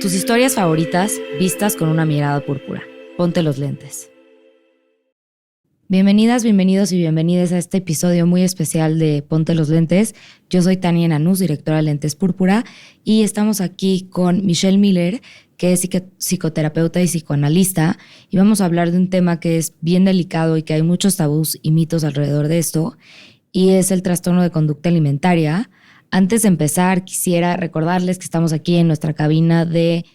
Tus historias favoritas vistas con una mirada púrpura. Ponte los lentes. Bienvenidas, bienvenidos y bienvenidas a este episodio muy especial de Ponte los lentes. Yo soy Tania Nanús, directora de Lentes Púrpura, y estamos aquí con Michelle Miller, que es psicoterapeuta y psicoanalista, y vamos a hablar de un tema que es bien delicado y que hay muchos tabús y mitos alrededor de esto, y es el trastorno de conducta alimentaria. Antes de empezar, quisiera recordarles que estamos aquí en nuestra cabina de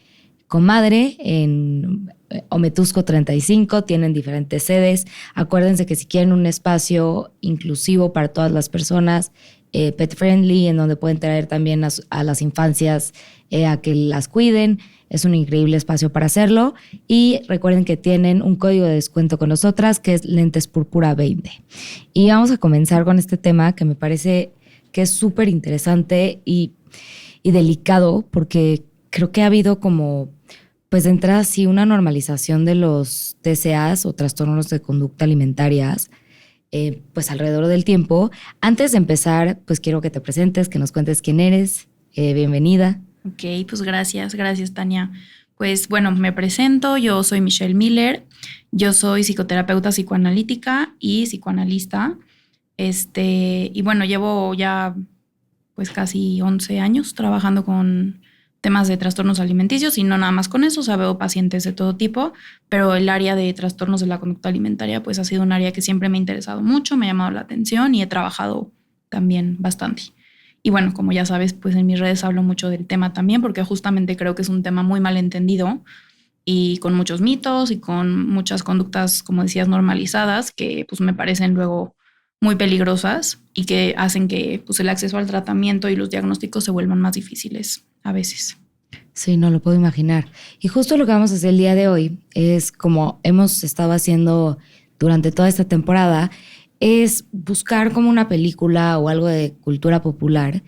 Comadre en Ometusco 35, tienen diferentes sedes. Acuérdense que si quieren un espacio inclusivo para todas las personas, pet friendly, en donde pueden traer también a las infancias a que las cuiden, es un increíble espacio para hacerlo. Y recuerden que tienen un código de descuento con nosotras, que es Lentes Púrpura 20. Y vamos a comenzar con este tema que me parece que es súper interesante y delicado, porque creo que ha habido como, pues de entrada sí, una normalización de los TCAs o trastornos de conducta alimentarias, pues alrededor del tiempo. Antes de empezar, pues quiero que te presentes, que nos cuentes quién eres. Bienvenida. Ok, pues gracias Tania. Pues bueno, me presento, yo soy Michelle Miller, yo soy psicoterapeuta psicoanalítica y psicoanalista. Y bueno, llevo ya pues casi 11 años trabajando con temas de trastornos alimenticios y no nada más con eso, o sea, veo pacientes de todo tipo, pero el área de trastornos de la conducta alimentaria pues ha sido un área que siempre me ha interesado mucho, me ha llamado la atención y he trabajado también bastante. Y bueno, como ya sabes, pues en mis redes hablo mucho del tema también porque justamente creo que es un tema muy mal entendido y con muchos mitos y con muchas conductas, como decías, normalizadas que pues me parecen luego muy peligrosas y que hacen que pues, el acceso al tratamiento y los diagnósticos se vuelvan más difíciles a veces. Sí, no lo puedo imaginar. Y justo lo que vamos a hacer el día de hoy es, como hemos estado haciendo durante toda esta temporada, es buscar como una película o algo de cultura popular,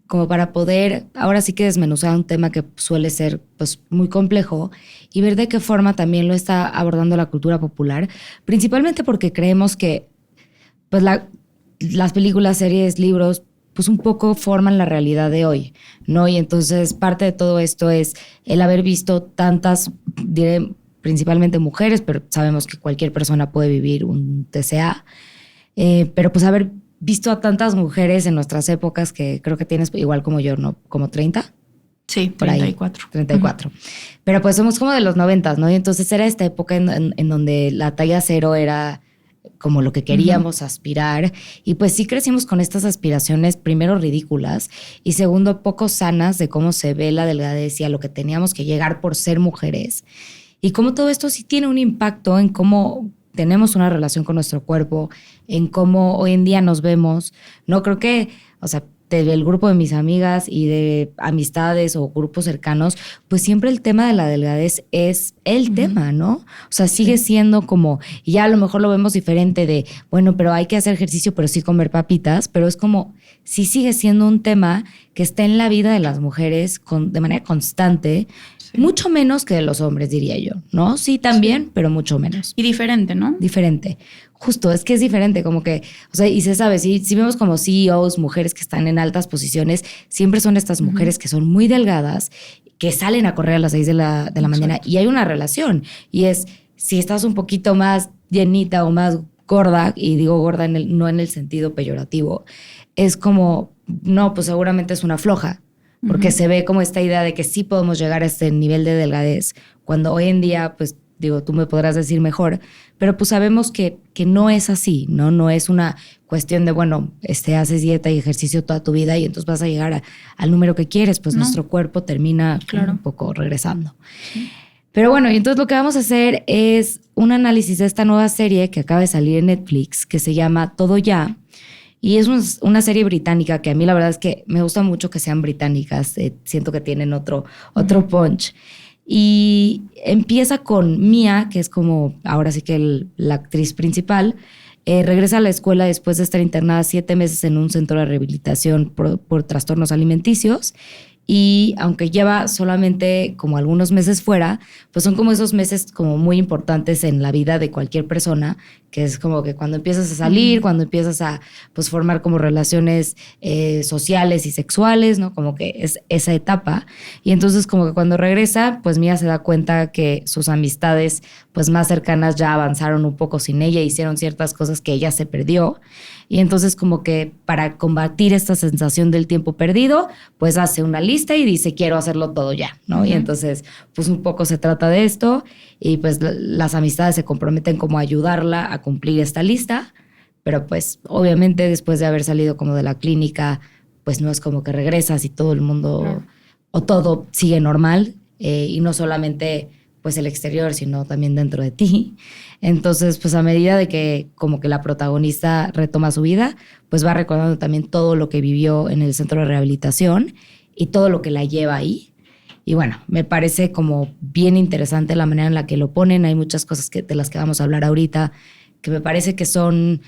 como para poder, ahora sí que desmenuzar un tema que suele ser pues muy complejo y ver de qué forma también lo está abordando la cultura popular, principalmente porque creemos que pues las películas, series, libros, pues un poco forman la realidad de hoy, ¿no? Y entonces parte de todo esto es el haber visto tantas, diré, principalmente mujeres, pero sabemos que cualquier persona puede vivir un TCA, pero pues haber visto a tantas mujeres en nuestras épocas, que creo que tienes igual como yo, ¿no? Como 30. Sí, por 34. Ahí, 34. Uh-huh. Pero pues somos como de los 90, ¿no? Y entonces era esta época en donde la talla cero era como lo que queríamos aspirar, y pues sí crecimos con estas aspiraciones, primero ridículas y segundo poco sanas de cómo se ve la delgadez y a lo que teníamos que llegar por ser mujeres, y cómo todo esto sí tiene un impacto en cómo tenemos una relación con nuestro cuerpo, en cómo hoy en día nos vemos. No creo que, o sea, del grupo de mis amigas y de amistades o grupos cercanos, pues siempre el tema de la delgadez es el tema, ¿no? O sea, sigue siendo como, y ya a lo mejor lo vemos diferente de, bueno, pero hay que hacer ejercicio, pero sí comer papitas, pero es como, sí sigue siendo un tema que está en la vida de las mujeres de manera constante, mucho menos que de los hombres, diría yo, ¿no? Sí, también, pero mucho menos. Y diferente, ¿no? Diferente. Justo, es que es diferente, como que, o sea, y se sabe, si vemos como CEOs, mujeres que están en altas posiciones, siempre son estas mujeres que son muy delgadas, que salen a correr a las 6 de la mañana, y hay una relación, y es, si estás un poquito más llenita o más gorda, y digo gorda no en el sentido peyorativo, es como, no, pues seguramente es una floja, porque se ve como esta idea de que sí podemos llegar a este nivel de delgadez, cuando hoy en día, pues digo, tú me podrás decir mejor, pero pues sabemos que no es así, ¿no? No es una cuestión de, bueno, haces dieta y ejercicio toda tu vida y entonces vas a llegar al número que quieres, pues no. Nuestro cuerpo termina un poco regresando. Sí. Pero bueno, y entonces lo que vamos a hacer es un análisis de esta nueva serie que acaba de salir en Netflix, que se llama Todo Ya. Y es una serie británica que a mí la verdad es que me gusta mucho que sean británicas. Siento que tienen otro punch. Y empieza con Mia, que es como ahora sí que la actriz principal. Regresa a la escuela después de estar internada 7 meses en un centro de rehabilitación por trastornos alimenticios. y aunque lleva solamente como algunos meses fuera, pues son como esos meses como muy importantes en la vida de cualquier persona, que es como que cuando empiezas a salir, cuando empiezas a pues formar como relaciones sociales y sexuales, ¿no? Como que es esa etapa. Y entonces como que cuando regresa, pues Mia se da cuenta que sus amistades pues más cercanas ya avanzaron un poco sin ella, hicieron ciertas cosas que ella se perdió. Y entonces como que para combatir esta sensación del tiempo perdido, pues hace una lista y dice, quiero hacerlo todo ya, ¿no? Y entonces pues un poco se trata de esto y pues las amistades se comprometen como a ayudarla a cumplir esta lista, pero pues obviamente después de haber salido como de la clínica, pues no es como que regresas y todo el mundo o todo sigue normal y no solamente pues el exterior, sino también dentro de ti. Entonces, pues a medida de que como que la protagonista retoma su vida, pues va recordando también todo lo que vivió en el centro de rehabilitación y todo lo que la lleva ahí. Y bueno, me parece como bien interesante la manera en la que lo ponen. Hay muchas cosas de las que vamos a hablar ahorita que me parece que son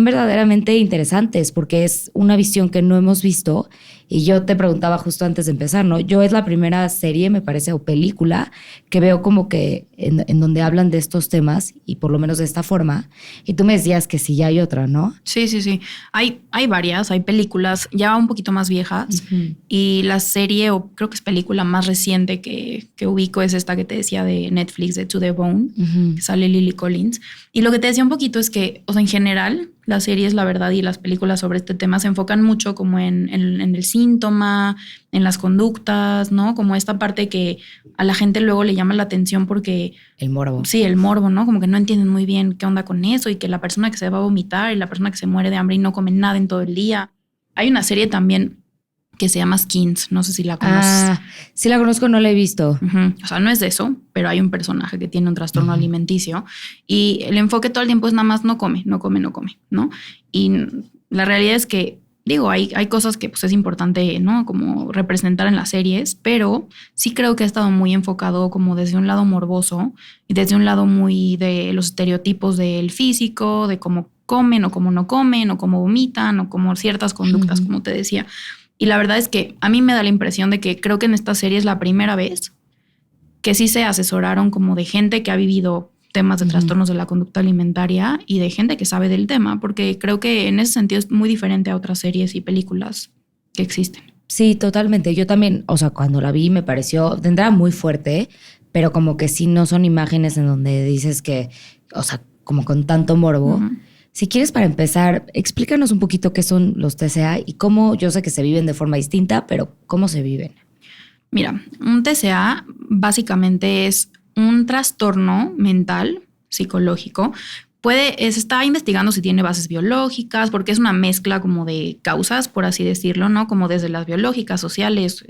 verdaderamente interesantes porque es una visión que no hemos visto. Y yo te preguntaba justo antes de empezar, ¿no? Yo es la primera serie, me parece, o película que veo como que en donde hablan de estos temas y por lo menos de esta forma. Y tú me decías que sí, ya hay otra, ¿no? Sí, sí, sí. Hay varias, hay películas ya un poquito más viejas y la serie, o creo que es película más reciente que ubico es esta que te decía de Netflix, de To the Bone, que sale Lily Collins. Y lo que te decía un poquito es que, o sea, en general, las series, la verdad, y las películas sobre este tema se enfocan mucho como en el síntoma, en las conductas, ¿no? Como esta parte que a la gente luego le llama la atención porque... El morbo. Sí, el morbo, ¿no? Como que no entienden muy bien qué onda con eso y que la persona que se va a vomitar y la persona que se muere de hambre y no come nada en todo el día. Hay una serie también que se llama Skins, no sé si la conoces. Ah, sí la conozco, no la he visto. O sea, no es de eso, pero hay un personaje que tiene un trastorno alimenticio y el enfoque todo el tiempo es nada más no come, no come, no come, ¿no? Y la realidad es que, digo, hay cosas que pues es importante, ¿no? Como representar en las series, pero sí creo que ha estado muy enfocado como desde un lado morboso y desde un lado muy de los estereotipos del físico, de cómo comen o cómo no comen o cómo vomitan o como ciertas conductas, como te decía. Y la verdad es que a mí me da la impresión de que creo que en esta serie es la primera vez que sí se asesoraron como de gente que ha vivido temas de trastornos de la conducta alimentaria y de gente que sabe del tema, porque creo que en ese sentido es muy diferente a otras series y películas que existen. Sí, totalmente. Yo también, o sea, cuando la vi me pareció, tendrá muy fuerte, pero como que sí no son imágenes en donde dices que, o sea, como con tanto morbo. Si quieres, para empezar, explícanos un poquito qué son los TCA y cómo, yo sé que se viven de forma distinta, pero cómo se viven. Mira, un TCA básicamente es un trastorno mental, psicológico. Se está investigando si tiene bases biológicas, porque es una mezcla como de causas, por así decirlo, ¿no? Como desde las biológicas, sociales,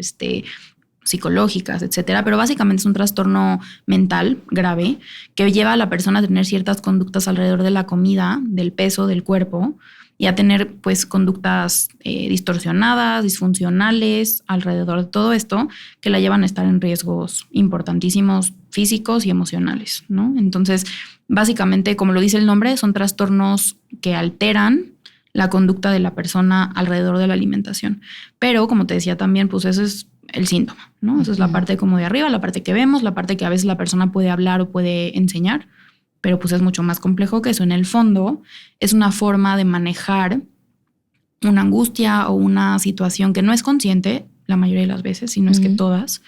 psicológicas, etcétera, pero básicamente es un trastorno mental grave que lleva a la persona a tener ciertas conductas alrededor de la comida, del peso, del cuerpo y a tener pues conductas distorsionadas, disfuncionales alrededor de todo esto que la llevan a estar en riesgos importantísimos físicos y emocionales, ¿no? Entonces, básicamente, como lo dice el nombre, son trastornos que alteran la conducta de la persona alrededor de la alimentación. Pero, como te decía también, pues eso es el síntoma, ¿no? Esa es la parte como de arriba, la parte que vemos, la parte que a veces la persona puede hablar o puede enseñar, pero pues es mucho más complejo que eso. En el fondo, es una forma de manejar una angustia o una situación que no es consciente la mayoría de las veces, sino es que todas,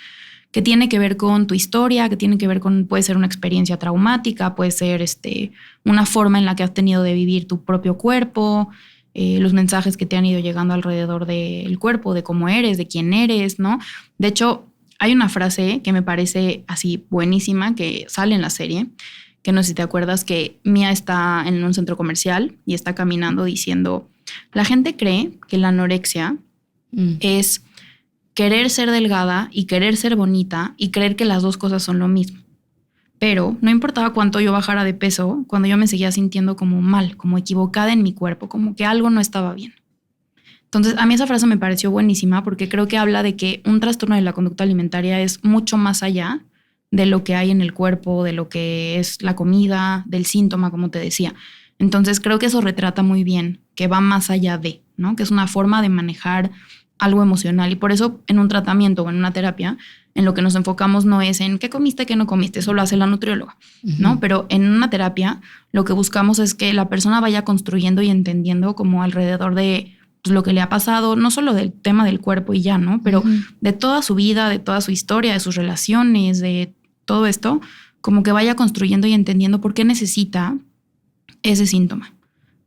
que tiene que ver con tu historia, que tiene que ver con, puede ser una experiencia traumática, puede ser una forma en la que has tenido de vivir tu propio cuerpo, los mensajes que te han ido llegando alrededor del cuerpo, de cómo eres, de quién eres, ¿no? De hecho, hay una frase que me parece así buenísima que sale en la serie, que no sé si te acuerdas, que Mia está en un centro comercial y está caminando diciendo, la gente cree que la anorexia es querer ser delgada y querer ser bonita y creer que las dos cosas son lo mismo. Pero no importaba cuánto yo bajara de peso, cuando yo me seguía sintiendo como mal, como equivocada en mi cuerpo, como que algo no estaba bien. Entonces, a mí esa frase me pareció buenísima porque creo que habla de que un trastorno de la conducta alimentaria es mucho más allá de lo que hay en el cuerpo, de lo que es la comida, del síntoma, como te decía. Entonces, creo que eso retrata muy bien que va más allá de, ¿no? Que es una forma de manejar algo emocional. Y por eso en un tratamiento o en una terapia, en lo que nos enfocamos no es en qué comiste, qué no comiste, eso lo hace la nutrióloga, ¿no? Pero en una terapia lo que buscamos es que la persona vaya construyendo y entendiendo como alrededor de pues, lo que le ha pasado, no solo del tema del cuerpo y ya, ¿no? Pero de toda su vida, de toda su historia, de sus relaciones, de todo esto, como que vaya construyendo y entendiendo por qué necesita ese síntoma.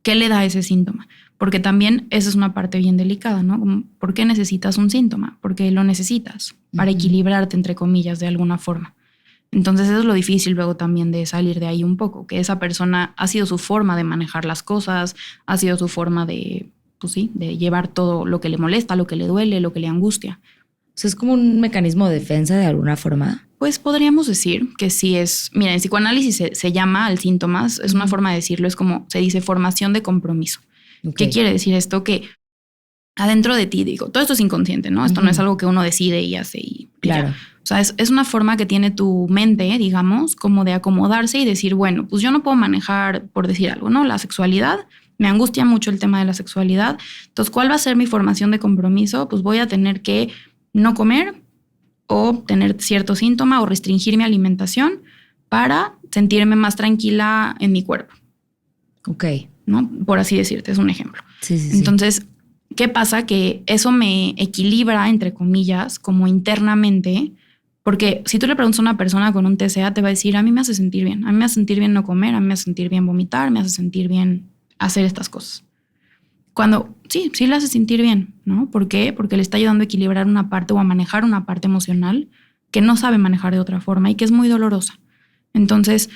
¿Qué le da ese síntoma? Porque también esa es una parte bien delicada, ¿no? Como, ¿por qué necesitas un síntoma? Porque lo necesitas para equilibrarte, entre comillas, de alguna forma. Entonces eso es lo difícil luego también de salir de ahí un poco, que esa persona ha sido su forma de manejar las cosas, ha sido su forma de, pues sí, de llevar todo lo que le molesta, lo que le duele, lo que le angustia. O sea, es como un mecanismo de defensa de alguna forma. Pues podríamos decir que sí es, mira, en psicoanálisis se llama al síntomas, es una forma de decirlo, es como se dice formación de compromiso. Okay. ¿Qué quiere decir esto? Que adentro de ti, digo, todo esto es inconsciente, ¿no? Esto no es algo que uno decide y hace y claro. Ya. O sea, es una forma que tiene tu mente, digamos, como de acomodarse y decir, bueno, pues yo no puedo manejar, por decir algo, ¿no? La sexualidad, me angustia mucho el tema de la sexualidad. Entonces, ¿cuál va a ser mi formación de compromiso? Pues voy a tener que no comer o tener cierto síntoma o restringir mi alimentación para sentirme más tranquila en mi cuerpo. Ok. ¿No? Por así decirte, es un ejemplo. Sí. Entonces, ¿qué pasa? Que eso me equilibra, entre comillas, como internamente, porque si tú le preguntas a una persona con un TCA, te va a decir, a mí me hace sentir bien, a mí me hace sentir bien no comer, a mí me hace sentir bien vomitar, me hace sentir bien hacer estas cosas. Cuando sí le hace sentir bien, ¿no? ¿Por qué? Porque le está ayudando a equilibrar una parte o a manejar una parte emocional que no sabe manejar de otra forma y que es muy dolorosa. Entonces,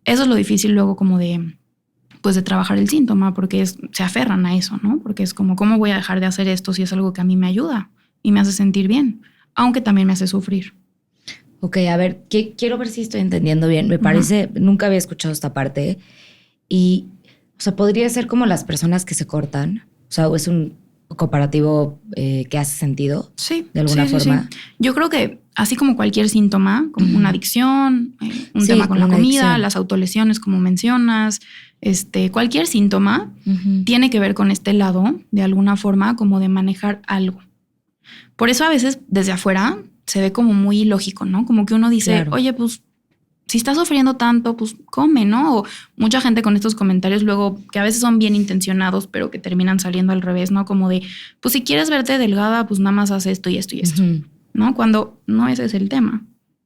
eso es lo difícil luego como de trabajar el síntoma, porque se aferran a eso, ¿no? Porque es como, ¿cómo voy a dejar de hacer esto si es algo que a mí me ayuda y me hace sentir bien? Aunque también me hace sufrir. Ok, a ver, quiero ver si estoy entendiendo bien. Me parece, nunca había escuchado esta parte. Y, o sea, podría ser como las personas que se cortan. O sea, es un comparativo que hace sentido. Sí. De alguna forma. Sí. Yo creo que así como cualquier síntoma, como una adicción, un tema con la comida, adicción, las autolesiones, como mencionas, cualquier síntoma tiene que ver con este lado, de alguna forma, como de manejar algo. Por eso a veces desde afuera se ve como muy ilógico, ¿no? Como que uno dice, claro, oye, pues si estás sufriendo tanto, pues come, ¿no? O mucha gente con estos comentarios luego que a veces son bien intencionados, pero que terminan saliendo al revés, ¿no? Como de, pues si quieres verte delgada, pues nada más haz esto y esto y esto, ¿no? Cuando no ese es el tema,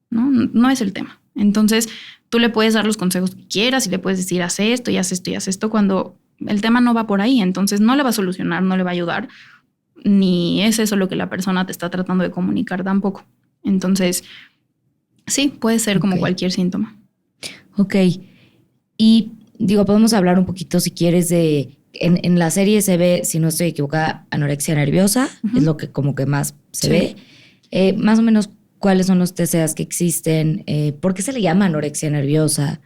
¿no? No es el tema. Entonces tú le puedes dar los consejos que quieras y le puedes decir, haz esto y haz esto y haz esto, cuando el tema no va por ahí. Entonces no le va a solucionar, no le va a ayudar, ni es eso lo que la persona te está tratando de comunicar tampoco. Entonces, sí, puede ser como cualquier síntoma. Ok. Y digo, podemos hablar un poquito, si quieres, de... En la serie se ve, si no estoy equivocada, anorexia nerviosa, es lo que como que más se ve. Más o menos, ¿cuáles son los TCAs que existen? ¿Por qué se le llama anorexia nerviosa?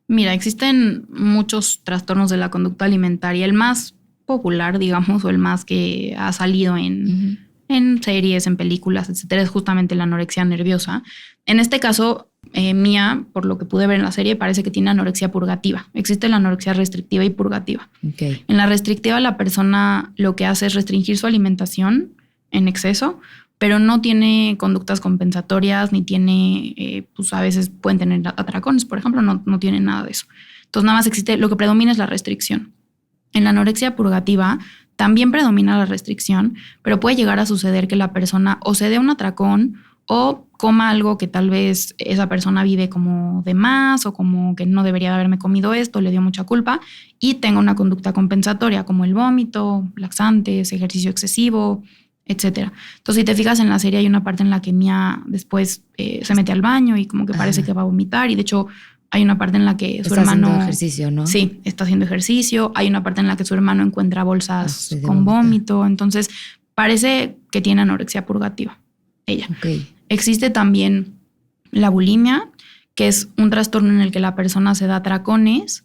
Mira, existen muchos trastornos de la conducta alimentaria. El más popular, digamos, o el más que ha salido en series, en películas, etcétera, es justamente la anorexia nerviosa. En este caso, Mía, por lo que pude ver en la serie, parece que tiene anorexia purgativa. Existe la anorexia restrictiva y purgativa. Okay. En la restrictiva, la persona lo que hace es restringir su alimentación en exceso, pero no tiene conductas compensatorias, ni tiene, pues a veces pueden tener atracones, por ejemplo, no tiene nada de eso. Entonces, nada más existe, lo que predomina es la restricción. En la anorexia purgativa también predomina la restricción, pero puede llegar a suceder que la persona o se dé un atracón o coma algo que tal vez esa persona vive como de más o como que no debería haberme comido esto, le dio mucha culpa y tenga una conducta compensatoria como el vómito, laxantes, ejercicio excesivo, etcétera. Entonces, si te fijas en la serie hay una parte en la que Mía después se mete al baño y como que parece que va a vomitar y de hecho hay una parte en la que su hermano... Está haciendo ejercicio, ¿no? Sí, está haciendo ejercicio. Hay una parte en la que su hermano encuentra bolsas con vómito. Entonces, parece que tiene anorexia purgativa, ella. Okay. Existe también la bulimia, que es un trastorno en el que la persona se da atracones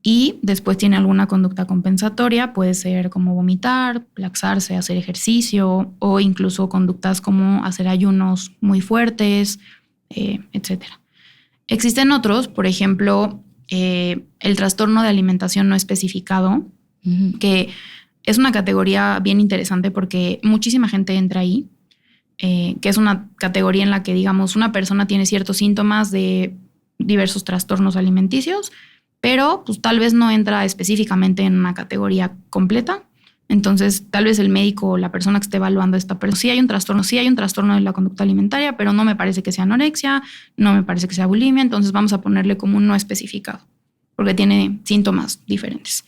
y después tiene alguna conducta compensatoria. Puede ser como vomitar, laxarse, hacer ejercicio o incluso conductas como hacer ayunos muy fuertes, etcétera. Existen otros, por ejemplo, el trastorno de alimentación no especificado, que es una categoría bien interesante porque muchísima gente entra ahí, que es una categoría en la que, digamos, una persona tiene ciertos síntomas de diversos trastornos alimenticios, pero pues tal vez no entra específicamente en una categoría completa. Entonces, tal vez el médico o la persona que esté evaluando a esta persona, sí hay un trastorno de la conducta alimentaria, pero no me parece que sea anorexia, no me parece que sea bulimia, entonces vamos a ponerle como un no especificado, porque tiene síntomas diferentes.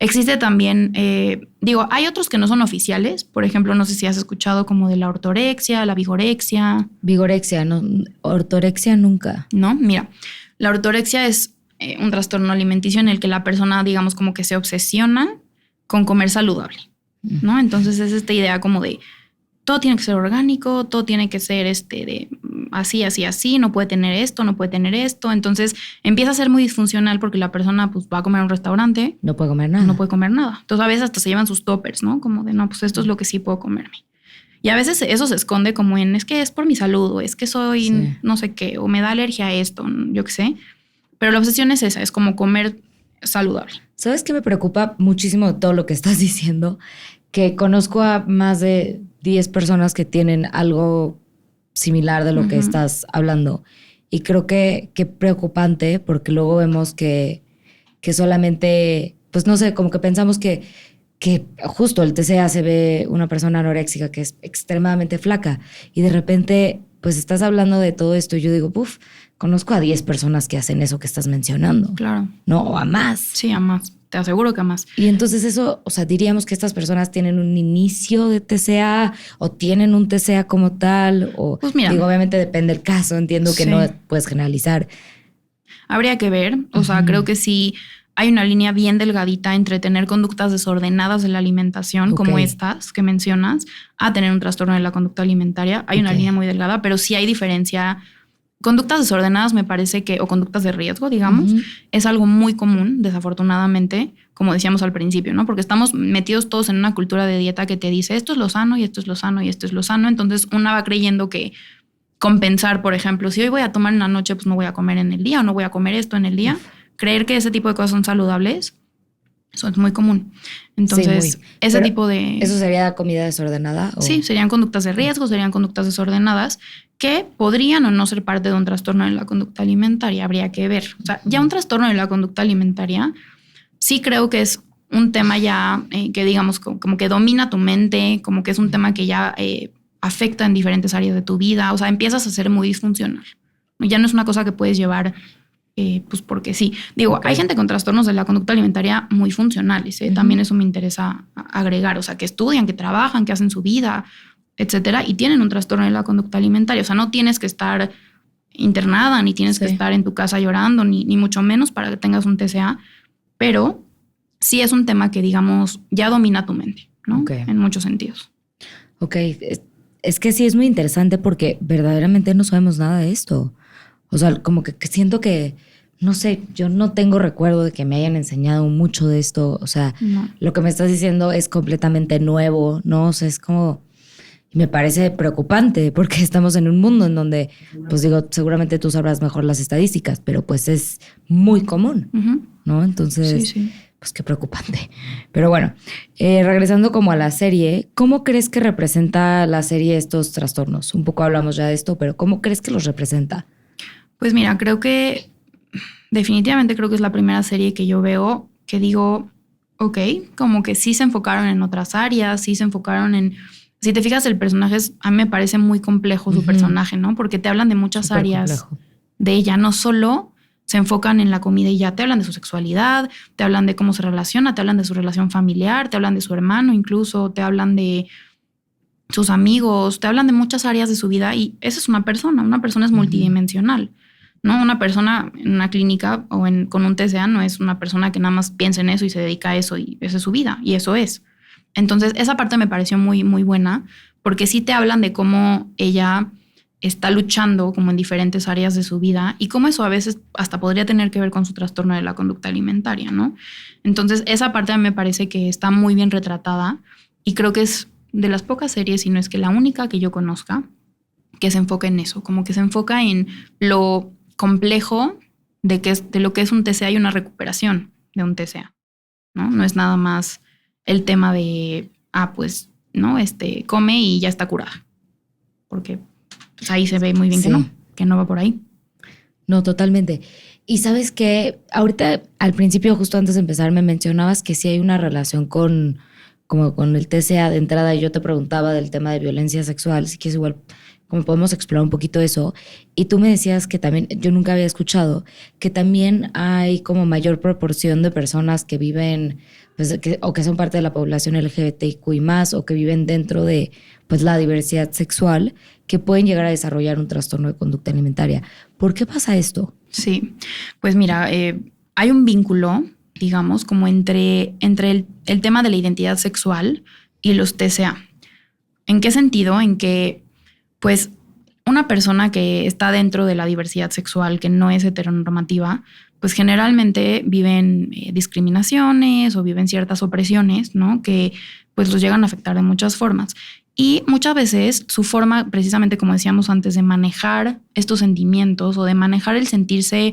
Existe también, hay otros que no son oficiales, por ejemplo, no sé si has escuchado como de la ortorexia, la vigorexia. Vigorexia, no, ortorexia nunca. No, mira, la ortorexia es un trastorno alimenticio en el que la persona, digamos, como que se obsesiona con comer saludable, ¿no? Entonces es esta idea como de todo tiene que ser orgánico, todo tiene que ser de así, así, así, no puede tener esto, no puede tener esto. Entonces empieza a ser muy disfuncional porque la persona pues va a comer a un restaurante. No puede comer nada. No puede comer nada. Entonces a veces hasta se llevan sus toppers, ¿no? Como de, no, pues esto es lo que sí puedo comerme. Y a veces eso se esconde como en, es que es por mi salud, o es que soy no sé qué, o me da alergia a esto, yo qué sé. Pero la obsesión es esa, es como comer saludable. ¿Sabes qué me preocupa muchísimo de todo lo que estás diciendo? Que conozco a más de 10 personas que tienen algo similar de lo que estás hablando. Y creo que preocupante, porque luego vemos que solamente, pues no sé, como que pensamos que justo el TCA se ve una persona anoréxica que es extremadamente flaca. Y de repente, pues estás hablando de todo esto y yo digo, conozco a 10 personas que hacen eso que estás mencionando. Claro. No, o a más. Sí, a más. Te aseguro que a más. Y entonces eso, o sea, diríamos que estas personas tienen un inicio de TCA o tienen un TCA como tal. O, pues mira, digo, obviamente depende del caso. Entiendo que no puedes generalizar. Habría que ver. O sea, creo que sí hay una línea bien delgadita entre tener conductas desordenadas de la alimentación, como estas que mencionas, a tener un trastorno de la conducta alimentaria. Hay una línea muy delgada, pero sí hay diferencia. Conductas desordenadas me parece que, o conductas de riesgo, digamos, es algo muy común, desafortunadamente, como decíamos al principio, ¿no? Porque estamos metidos todos en una cultura de dieta que te dice esto es lo sano y esto es lo sano y esto es lo sano. Entonces una va creyendo que compensar, por ejemplo, si hoy voy a tomar en la noche, pues no voy a comer en el día o no voy a comer esto en el día. Creer que ese tipo de cosas son saludables, eso es muy común. Entonces, ese tipo de... ¿Eso sería comida desordenada? ¿O? Sí, serían conductas de riesgo, serían conductas desordenadas que podrían o no ser parte de un trastorno de la conducta alimentaria. Habría que ver. O sea, ya un trastorno de la conducta alimentaria sí creo que es un tema ya que digamos como que domina tu mente, como que es un tema que ya afecta en diferentes áreas de tu vida. O sea, empiezas a ser muy disfuncional. Ya no es una cosa que puedes llevar pues porque sí. Digo, hay gente con trastornos de la conducta alimentaria muy funcionales. También eso me interesa agregar. O sea, que estudian, que trabajan, que hacen su vida, etcétera, y tienen un trastorno de la conducta alimentaria. O sea, no tienes que estar internada, ni tienes que estar en tu casa llorando, ni mucho menos para que tengas un TCA, pero sí es un tema que, digamos, ya domina tu mente, ¿no? En muchos sentidos. Ok, es que sí es muy interesante porque verdaderamente no sabemos nada de esto. O sea, como que siento que, no sé, yo no tengo recuerdo de que me hayan enseñado mucho de esto. O sea, lo que me estás diciendo es completamente nuevo, ¿no? O sea, es como... Me parece preocupante porque estamos en un mundo en donde, pues digo, seguramente tú sabrás mejor las estadísticas, pero pues es muy común, ¿no? Entonces, pues qué preocupante. Pero bueno, regresando como a la serie, ¿cómo crees que representa la serie estos trastornos? Un poco hablamos ya de esto, pero ¿cómo crees que los representa? Pues mira, definitivamente creo que es la primera serie que yo veo que digo, ok, como que sí se enfocaron en otras áreas, sí se enfocaron en... Si te fijas, el personaje a mí me parece muy complejo su personaje, ¿no? Porque te hablan de muchas áreas de ella. No solo se enfocan en la comida y ya te hablan de su sexualidad, te hablan de cómo se relaciona, te hablan de su relación familiar, te hablan de su hermano incluso, te hablan de sus amigos, te hablan de muchas áreas de su vida y esa es una persona es multidimensional, ¿no? Una persona en una clínica o con un TCA no es una persona que nada más piensa en eso y se dedica a eso y esa es su vida y eso es. Entonces, esa parte me pareció muy, muy buena porque sí te hablan de cómo ella está luchando como en diferentes áreas de su vida y cómo eso a veces hasta podría tener que ver con su trastorno de la conducta alimentaria, ¿no? Entonces, esa parte me parece que está muy bien retratada y creo que es de las pocas series, y no es que la única que yo conozca, que se enfoca en eso, como que se enfoca en lo complejo de lo que es un TCA y una recuperación de un TCA, ¿no? No es nada más... el tema de, pues, ¿no? Come y ya está curada. Porque pues, ahí se ve muy bien que no va por ahí. No, totalmente. Y sabes que ahorita al principio, justo antes de empezar, me mencionabas que sí hay una relación como con el TCA de entrada, y yo te preguntaba del tema de violencia sexual, si quieres igual como podemos explorar un poquito eso. Y tú me decías que también, yo nunca había escuchado, que también hay como mayor proporción de personas que viven, pues, o que son parte de la población LGBTIQI+, o que viven dentro de pues la diversidad sexual, que pueden llegar a desarrollar un trastorno de conducta alimentaria. ¿Por qué pasa esto? Sí, pues mira, hay un vínculo, digamos, como entre el tema de la identidad sexual y los TCA. ¿En qué sentido? En que, pues, una persona que está dentro de la diversidad sexual, que no es heteronormativa, pues generalmente viven discriminaciones o viven ciertas opresiones, ¿no? Que pues los llegan a afectar de muchas formas. Y muchas veces su forma, precisamente como decíamos antes, de manejar estos sentimientos o de manejar el sentirse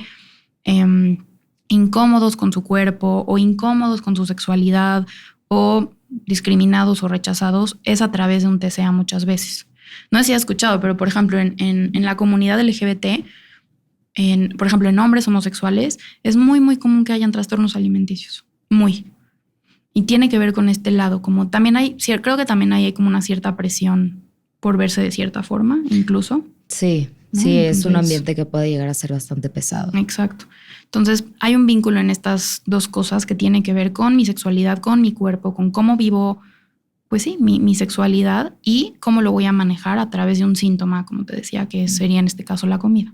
incómodos con su cuerpo o incómodos con su sexualidad o discriminados o rechazados es a través de un TCA muchas veces. No sé si has escuchado, pero por ejemplo en la comunidad LGBT, por ejemplo en hombres homosexuales, es muy, muy común que hayan trastornos alimenticios. Muy. Y tiene que ver con este lado, como también creo que también hay como una cierta presión por verse de cierta forma, incluso. Sí, ¿no? Sí, es un ambiente que puede llegar a ser bastante pesado. Exacto. Entonces, hay un vínculo en estas dos cosas que tiene que ver con mi sexualidad, con mi cuerpo, con cómo vivo, pues sí, mi sexualidad y cómo lo voy a manejar a través de un síntoma, como te decía, que sería en este caso la comida.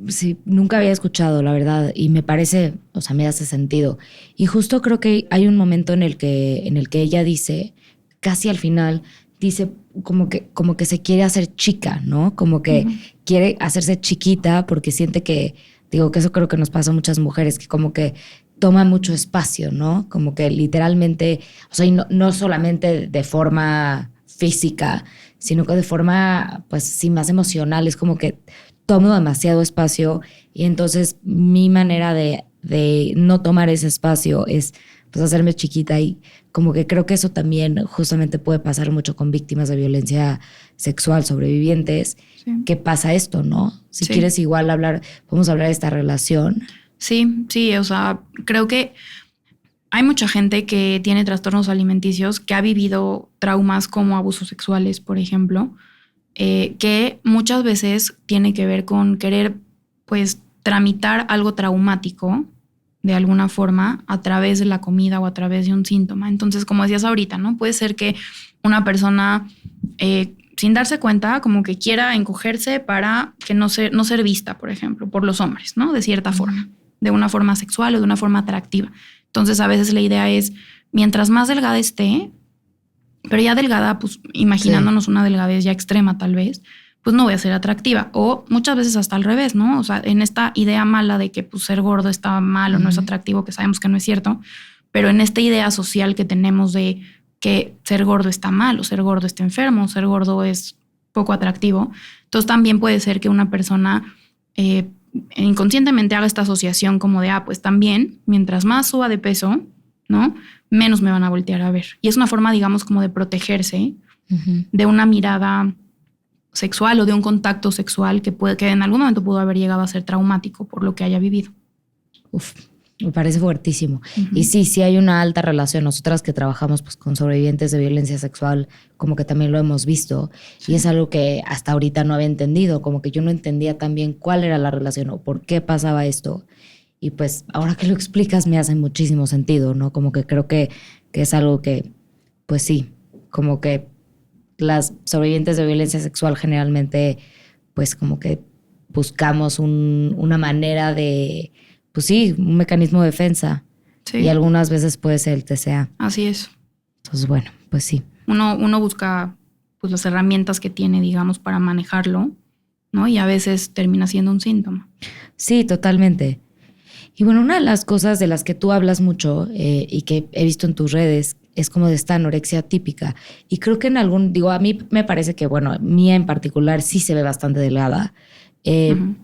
Sí, nunca había escuchado, la verdad, y me parece, o sea, me hace sentido. Y justo creo que hay un momento en el que ella dice, casi al final, dice como que se quiere hacer chica, ¿no? Como que quiere hacerse chiquita porque siente que, digo, que eso creo que nos pasa a muchas mujeres, que como que toma mucho espacio, ¿no? Como que literalmente, o sea, y no solamente de forma física, sino que de forma, pues sí, más emocional, es como que tomo demasiado espacio y entonces mi manera de no tomar ese espacio es pues hacerme chiquita, y como que creo que eso también justamente puede pasar mucho con víctimas de violencia sexual, sobrevivientes, que pasa esto, ¿no? Si quieres igual podemos hablar de esta relación. Sí, o sea, creo que hay mucha gente que tiene trastornos alimenticios, que ha vivido traumas como abusos sexuales, por ejemplo, que muchas veces tiene que ver con querer, pues, tramitar algo traumático de alguna forma a través de la comida o a través de un síntoma. Entonces, como decías ahorita, ¿no? Puede ser que una persona, sin darse cuenta, como que quiera encogerse para que no ser vista, por ejemplo, por los hombres, ¿no? De cierta forma, de una forma sexual o de una forma atractiva. Entonces, a veces la idea es, mientras más delgada esté, pero ya delgada, pues imaginándonos una delgadez ya extrema tal vez, pues no voy a ser atractiva. O muchas veces hasta al revés, ¿no? O sea, en esta idea mala de que pues ser gordo está mal o no es atractivo, que sabemos que no es cierto, pero en esta idea social que tenemos de que ser gordo está mal o ser gordo está enfermo o ser gordo es poco atractivo, entonces también puede ser que una persona inconscientemente haga esta asociación como de, pues también, mientras más suba de peso, ¿no? Menos me van a voltear a ver. Y es una forma, digamos, como de protegerse de una mirada sexual o de un contacto sexual que en algún momento pudo haber llegado a ser traumático por lo que haya vivido. Uf, me parece fuertísimo. Y sí hay una alta relación. Nosotras que trabajamos pues con sobrevivientes de violencia sexual, como que también lo hemos visto. Sí. Y es algo que hasta ahorita no había entendido. Como que yo no entendía también cuál era la relación o por qué pasaba esto. Y pues ahora que lo explicas me hace muchísimo sentido, ¿no? Como que creo que es algo que, pues sí, como que las sobrevivientes de violencia sexual generalmente, pues como que buscamos una manera de, pues sí, un mecanismo de defensa. Sí. Y algunas veces puede ser el TCA. Así es. Entonces, bueno, pues sí. Uno busca pues las herramientas que tiene, digamos, para manejarlo, ¿no? Y a veces termina siendo un síntoma. Sí, totalmente. Y bueno, una de las cosas de las que tú hablas mucho y que he visto en tus redes es como de esta anorexia típica. Y creo que a mí me parece que, bueno, Mía en particular sí se ve bastante delgada,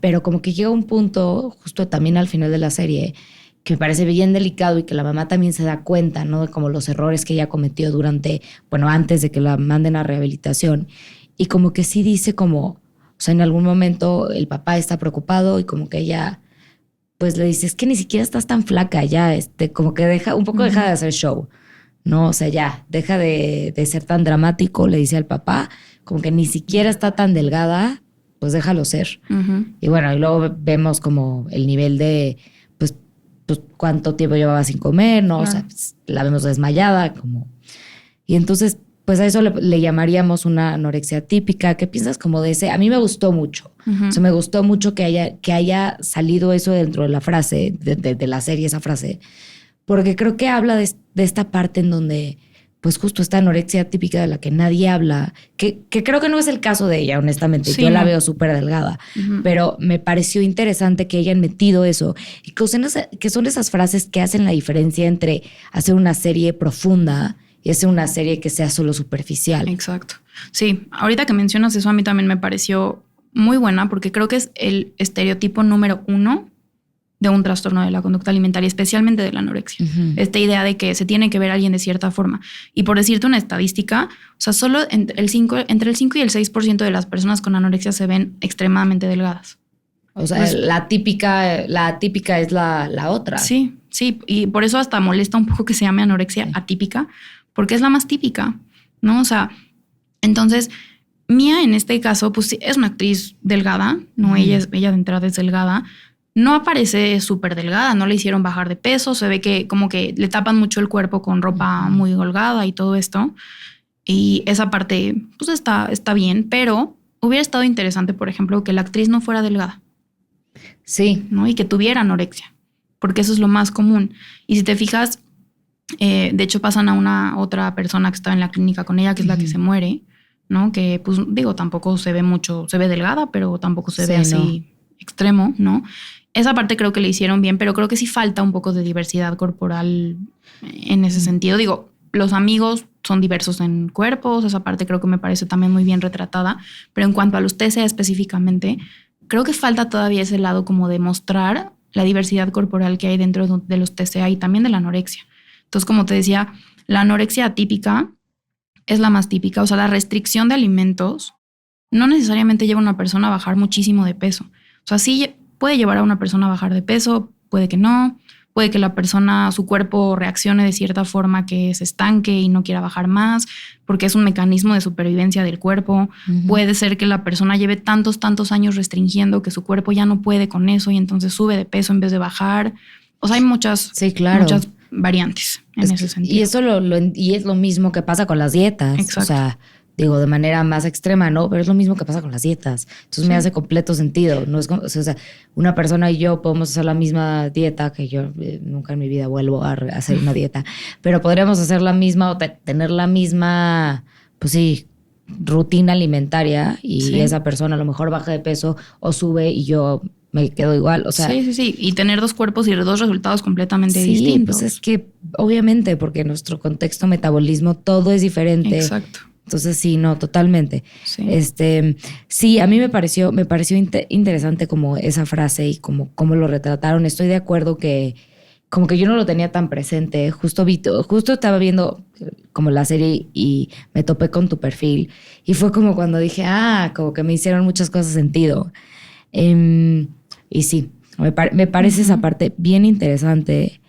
pero como que llega un punto, justo también al final de la serie, que me parece bien delicado y que la mamá también se da cuenta, ¿no? De como los errores que ella cometió antes de que la manden a rehabilitación. Y como que sí dice como, o sea, en algún momento el papá está preocupado y como que ella, pues le dice, es que ni siquiera estás tan flaca ya, como que deja de hacer show, ¿no? O sea, ya, deja de ser tan dramático, le dice al papá, como que ni siquiera está tan delgada, pues déjalo ser. Y bueno, y luego vemos como el nivel de, pues cuánto tiempo llevaba sin comer, ¿no? Claro. O sea, pues, la vemos desmayada, como... Y entonces, pues a eso le llamaríamos una anorexia típica. ¿Qué piensas como de ese? A mí me gustó mucho. O sea, me gustó mucho que haya salido eso dentro de la frase, de la serie, esa frase, porque creo que habla de esta parte en donde, pues justo esta anorexia típica de la que nadie habla, que creo que no es el caso de ella, honestamente. Sí, yo la veo súper delgada, pero me pareció interesante que hayan metido eso y que son esas frases que hacen la diferencia entre hacer una serie profunda y hacer una serie que sea solo superficial. Exacto. Sí, ahorita que mencionas eso a mí también me pareció muy buena porque creo que es el estereotipo número 1 de un trastorno de la conducta alimentaria, especialmente de la anorexia. Esta idea de que se tiene que ver a alguien de cierta forma. Y por decirte una estadística, o sea, solo entre el 5 y el 6% de las personas con anorexia se ven extremadamente delgadas. O sea, pues, la típica es la otra. Sí, y por eso hasta molesta un poco que se llame anorexia atípica, porque es la más típica, ¿no? O sea, entonces, Mía en este caso, pues sí, es una actriz delgada, ¿no? Ella de entrada es delgada. No aparece súper delgada, no le hicieron bajar de peso, se ve que como que le tapan mucho el cuerpo con ropa muy holgada y todo esto. Y esa parte, pues está bien, pero hubiera estado interesante, por ejemplo, que la actriz no fuera delgada. Sí. ¿No? Y que tuviera anorexia, porque eso es lo más común. Y si te fijas, de hecho pasan a una otra persona que estaba en la clínica con ella, que es la que se muere, ¿no? Que pues digo, tampoco se ve mucho, se ve delgada, pero tampoco se ve así extremo, ¿no? Esa parte creo que le hicieron bien, pero creo que sí falta un poco de diversidad corporal en ese sentido. Digo, los amigos son diversos en cuerpos, esa parte creo que me parece también muy bien retratada, pero en cuanto a los TCA específicamente, creo que falta todavía ese lado como de mostrar la diversidad corporal que hay dentro de los TCA y también de la anorexia. Entonces, como te decía, la anorexia atípica es la más típica, o sea, la restricción de alimentos no necesariamente lleva a una persona a bajar muchísimo de peso. O sea, sí puede llevar a una persona a bajar de peso, puede que no, puede que la persona, su cuerpo reaccione de cierta forma que se estanque y no quiera bajar más, porque es un mecanismo de supervivencia del cuerpo. Puede ser que la persona lleve tantos años restringiendo que su cuerpo ya no puede con eso y entonces sube de peso en vez de bajar. O sea, hay muchas variantes en ese sentido. Y eso y es lo mismo que pasa con las dietas. Exacto. O sea, digo, de manera más extrema, ¿no? Pero es lo mismo que pasa con las dietas. Entonces me hace completo sentido. No es como, o sea, una persona y yo podemos hacer la misma dieta, que yo nunca en mi vida vuelvo a hacer una dieta, pero podríamos hacer la misma o tener la misma, pues sí, rutina alimentaria y esa persona a lo mejor baja de peso o sube y yo me quedo igual, o sea... Sí. Y tener dos cuerpos y dos resultados completamente distintos. Pues es que obviamente, porque en nuestro contexto metabolismo todo es diferente. Exacto. Entonces, sí, no, totalmente. Sí, sí, a mí me pareció interesante como esa frase y como lo retrataron. Estoy de acuerdo que como que yo no lo tenía tan presente. Justo estaba viendo como la serie y me topé con tu perfil. Y fue como cuando dije, como que me hicieron muchas cosas sentido. Y sí, me parece esa parte bien interesante.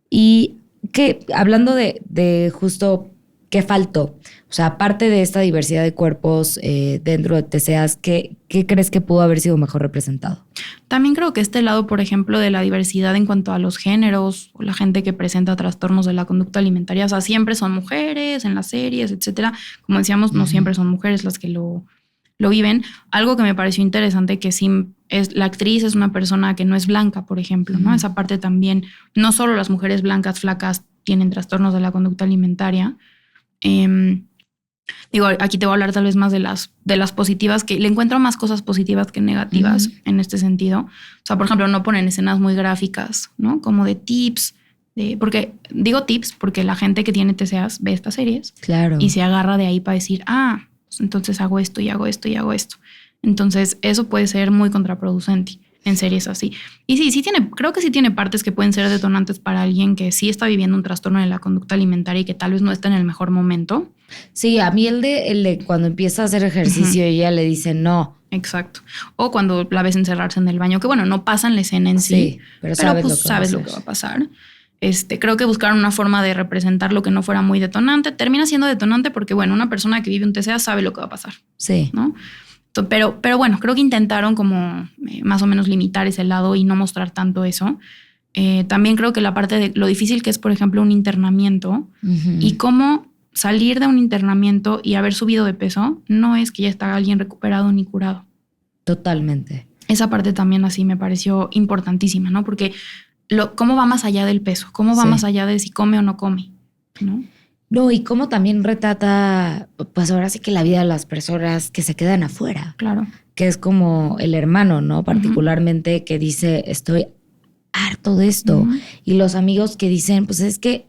Y que hablando de justo qué faltó, o sea, aparte de esta diversidad de cuerpos dentro de TCAs, ¿qué crees que pudo haber sido mejor representado? También creo que este lado, por ejemplo, de la diversidad en cuanto a los géneros, o la gente que presenta trastornos de la conducta alimentaria, o sea, siempre son mujeres en las series, etcétera. Como decíamos, no siempre son mujeres las que lo viven. Algo que me pareció interesante que sí la actriz es una persona que no es blanca, por ejemplo, ¿no? Esa parte también, no solo las mujeres blancas flacas tienen trastornos de la conducta alimentaria. Digo, aquí te voy a hablar tal vez más de las positivas, que le encuentro más cosas positivas que negativas en este sentido. O sea, por ejemplo, no ponen escenas muy gráficas, ¿no? Como de tips, porque digo tips porque la gente que tiene TCAs ve estas series, claro, y se agarra de ahí para decir, entonces hago esto y hago esto y hago esto. Entonces eso puede ser muy contraproducente. en series así. Y sí tiene, creo que sí tiene partes que pueden ser detonantes para alguien que sí está viviendo un trastorno de la conducta alimentaria y que tal vez no está en el mejor momento. Sí, a mí el de cuando empieza a hacer ejercicio y ella le dice no. Exacto. O cuando la ves encerrarse en el baño, que bueno, no pasa en la escena en sí, pero pues sabes lo que va a pasar. Creo que buscaron una forma de representar lo que no fuera muy detonante. Termina siendo detonante porque, bueno, una persona que vive un TCA sabe lo que va a pasar. Sí. ¿No? Pero bueno, creo que intentaron como más o menos limitar ese lado y no mostrar tanto eso. También creo que la parte de lo difícil que es, por ejemplo, un internamiento y cómo salir de un internamiento y haber subido de peso no es que ya está alguien recuperado ni curado. Totalmente. Esa parte también así me pareció importantísima, ¿no? Porque cómo va más allá del peso, cómo va más allá de si come o no come, ¿no? No, y cómo también retrata, pues ahora sí que la vida de las personas que se quedan afuera. Claro. Que es como el hermano, ¿no? Particularmente que dice, estoy harto de esto. Y los amigos que dicen, pues es que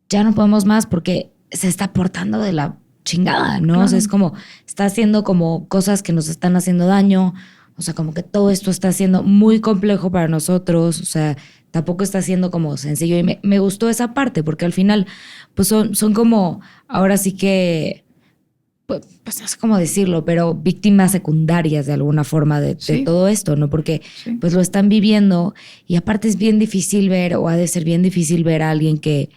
ya no podemos más porque se está portando de la chingada, ¿no? Claro. O sea, es como, está haciendo como cosas que nos están haciendo daño. O sea, como que todo esto está siendo muy complejo para nosotros. O sea, tampoco está siendo como sencillo. Y me gustó esa parte porque al final, pues son como, ahora sí que, pues no sé cómo decirlo, pero víctimas secundarias de alguna forma de todo esto, ¿no? Porque pues lo están viviendo y aparte es bien difícil ver, o ha de ser bien difícil ver a alguien que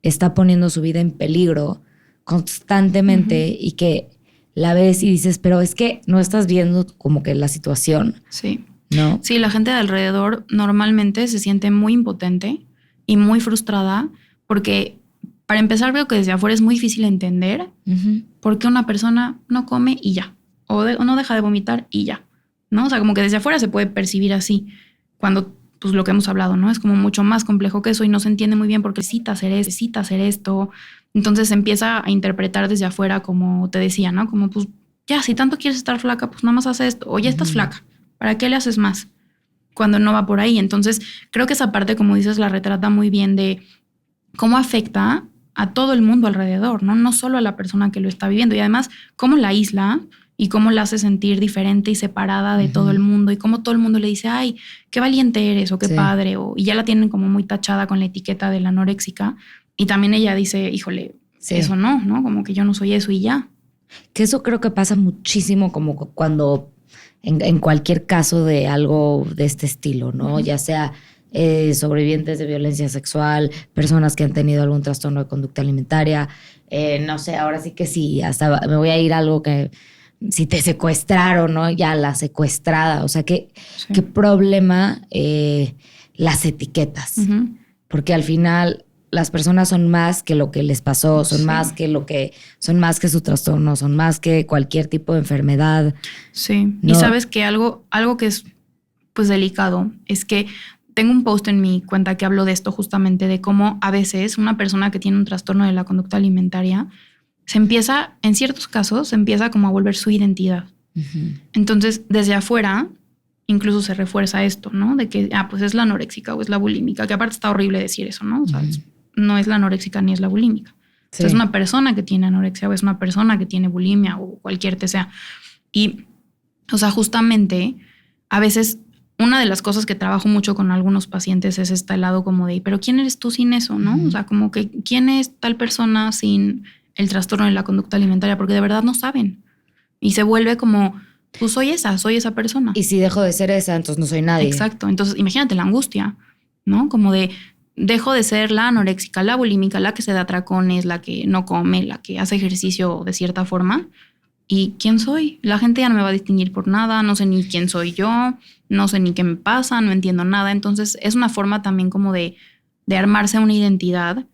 está poniendo su vida en peligro constantemente y que la ves y dices, pero es que no estás viendo como que la situación. Sí. ¿No? Sí, la gente de alrededor normalmente se siente muy impotente y muy frustrada porque, para empezar, veo que desde afuera es muy difícil entender por qué una persona no come y ya, o no deja de vomitar y ya, ¿no? O sea, como que desde afuera se puede percibir así, cuando pues lo que hemos hablado, ¿no? Es como mucho más complejo que eso y no se entiende muy bien porque necesita hacer esto. Entonces se empieza a interpretar desde afuera como te decía, ¿no? Como pues ya, si tanto quieres estar flaca, pues nada más haz esto, o ya estás flaca. ¿Para qué le haces más? Cuando no va por ahí. Entonces, creo que esa parte, como dices, la retrata muy bien de cómo afecta a todo el mundo alrededor, ¿no? No solo a la persona que lo está viviendo. Y además, cómo la aísla y cómo la hace sentir diferente y separada de todo el mundo. Y cómo todo el mundo le dice, ay, qué valiente eres o qué padre. Y ya la tienen como muy tachada con la etiqueta de la anoréxica. Y también ella dice, híjole, eso no, ¿no? Como que yo no soy eso y ya. Que eso creo que pasa muchísimo como cuando... En cualquier caso de algo de este estilo, ¿no? Ya sea sobrevivientes de violencia sexual, personas que han tenido algún trastorno de conducta alimentaria, no sé, ahora sí que sí, hasta me voy a ir a algo que si te secuestraron, ¿no? Ya la secuestrada, o sea, qué problema las etiquetas, porque al final las personas son más que lo que les pasó, son más que son más que su trastorno, son más que cualquier tipo de enfermedad. Sí, ¿no? Y sabes que algo que es pues delicado es que tengo un post en mi cuenta que hablo de esto justamente, de cómo a veces una persona que tiene un trastorno de la conducta alimentaria en ciertos casos, se empieza como a volver su identidad. Entonces, desde afuera incluso se refuerza esto, ¿no? De que, pues es la anoréxica o es la bulímica, que aparte está horrible decir eso, ¿no? O sea, no es la anoréxica ni es la bulímica. Sí. O sea, es una persona que tiene anorexia o es una persona que tiene bulimia o cualquier TCA. Y, o sea, justamente, a veces una de las cosas que trabajo mucho con algunos pacientes es este lado como de, pero ¿quién eres tú sin eso, no? O sea, como que ¿quién es tal persona sin el trastorno de la conducta alimentaria? Porque de verdad no saben. Y se vuelve como, pues soy esa persona. Y si dejo de ser esa, entonces no soy nadie. Exacto. Entonces, imagínate la angustia, ¿no? Como de, dejo de ser la anoréxica, la bulímica, la que se da atracones, la que no come, la que hace ejercicio de cierta forma. ¿Y quién soy? La gente ya no me va a distinguir por nada, no sé ni quién soy yo, no sé ni qué me pasa, no entiendo nada. Entonces, es una forma también como de armarse una identidad,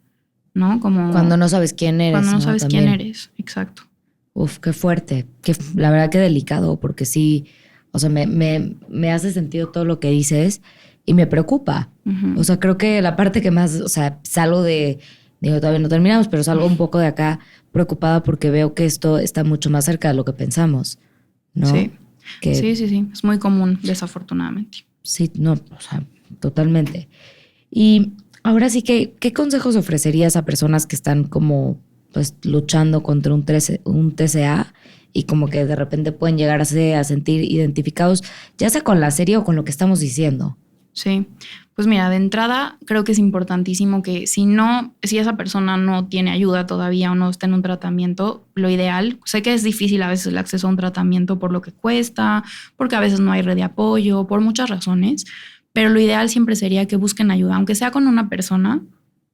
¿no? Como cuando no sabes quién eres. Cuando no sabes quién eres, exacto. Uf, qué fuerte. La verdad que delicado, porque sí, o sea, me hace sentido todo lo que dices y me preocupa. O sea, creo que la parte que más, o sea, salgo todavía no terminamos, pero salgo un poco de acá preocupada porque veo que esto está mucho más cerca de lo que pensamos, ¿no? Sí. Sí. Es muy común, desafortunadamente. Sí, no, o sea, totalmente. Y ahora sí que, ¿qué consejos ofrecerías a personas que están como pues luchando contra un TCA y como que de repente pueden llegarse a sentir identificados, ya sea con la serie o con lo que estamos diciendo. Sí, pues mira, de entrada creo que es importantísimo que si esa persona no tiene ayuda todavía o no está en un tratamiento, lo ideal, sé que es difícil a veces el acceso a un tratamiento por lo que cuesta, porque a veces no hay red de apoyo, por muchas razones, pero lo ideal siempre sería que busquen ayuda, aunque sea con una persona,